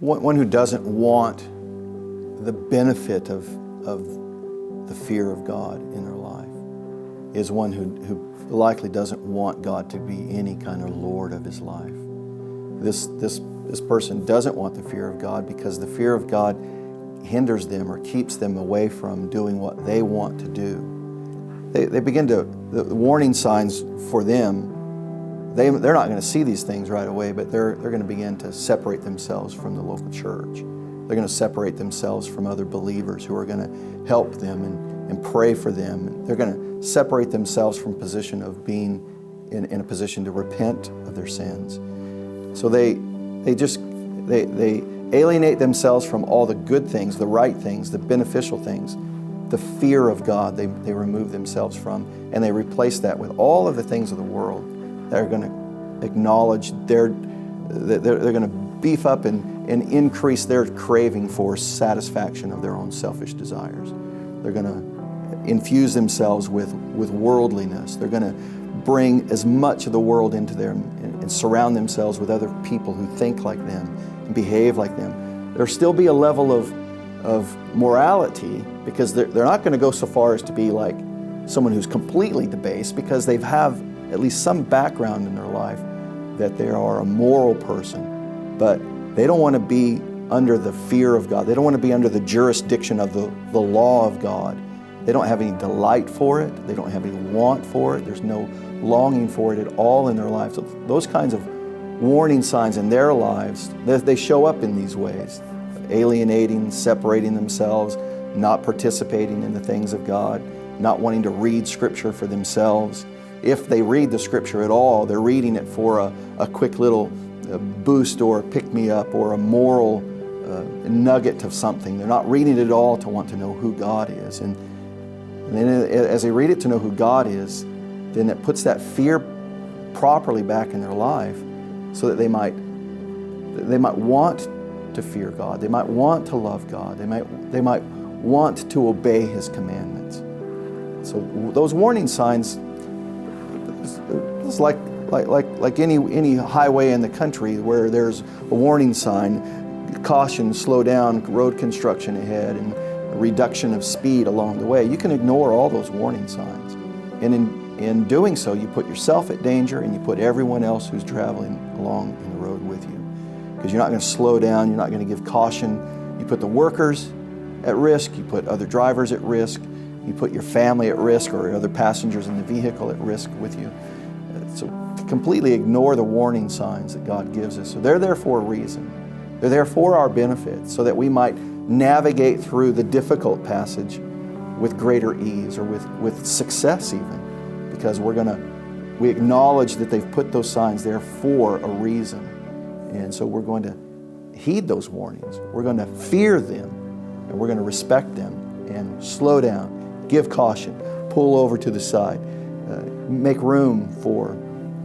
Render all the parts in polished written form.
One who doesn't want the benefit of the fear of God in their life is one who likely doesn't want God to be any kind of Lord of his life. This person doesn't want the fear of God because the fear of God hinders them or keeps them away from doing what they want to do. They begin to, the warning signs for them, they're not going to see these things right away, but they're going to begin to separate themselves from the local church. They're going to separate themselves from other believers who are going to help them and pray for them. They're going to separate themselves from a position of being in a position to repent of their sins. So they alienate themselves from all the good things, the right things, the beneficial things. The fear of God they remove themselves from, and they replace that with all of the things of the world that are going to acknowledge they're going to beef up and increase their craving for satisfaction of their own selfish desires. They're going to infuse themselves with worldliness. They're going to bring as much of the world into there and surround themselves with other people who think like them and behave like them. There'll still be a level of morality, because they're not going to go so far as to be like someone who's completely debased, because they have at least some background in their life that they are a moral person. But they don't want to be under the fear of God. They don't want to be under the jurisdiction of the law of God. They don't have any delight for it. They don't have any want for it. There's no longing for it at all in their lives. So those kinds of warning signs in their lives, they show up in these ways: alienating, separating themselves, not participating in the things of God, not wanting to read Scripture for themselves. If they read the Scripture at all, they're reading it for a quick little boost or pick-me-up or a moral nugget of something. They're not reading it at all to want to know who God is. And then as they read it to know who God is, then it puts that fear properly back in their life so that they might want to fear God. They might want to love God. They might want to obey His commandments. So those warning signs, it's like any highway in the country where there's a warning sign: caution, slow down, road construction ahead, and a reduction of speed along the way. You can ignore all those warning signs, and in doing so, you put yourself at danger and you put everyone else who's traveling along in the road with you. Because you're not going to slow down, you're not going to give caution. You put the workers at risk, you put other drivers at risk, you put your family at risk or other passengers in the vehicle at risk with you. So to completely ignore the warning signs that God gives us. So they're there for a reason. They're there for our benefit, so that we might navigate through the difficult passage with greater ease, or with success even, because we acknowledge that they've put those signs there for a reason. And so we're going to heed those warnings. We're going to fear them, and we're going to respect them and slow down, give caution, pull over to the side, make room for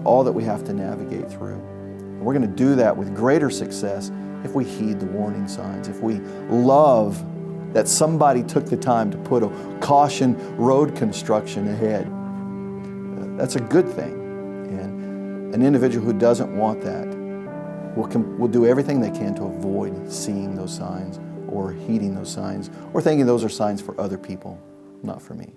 all that we have to navigate through. And we're going to do that with greater success if we heed the warning signs, if we love that somebody took the time to put a caution road construction ahead. That's a good thing. And an individual who doesn't want that will do everything they can to avoid seeing those signs or heeding those signs or thinking those are signs for other people, not for me.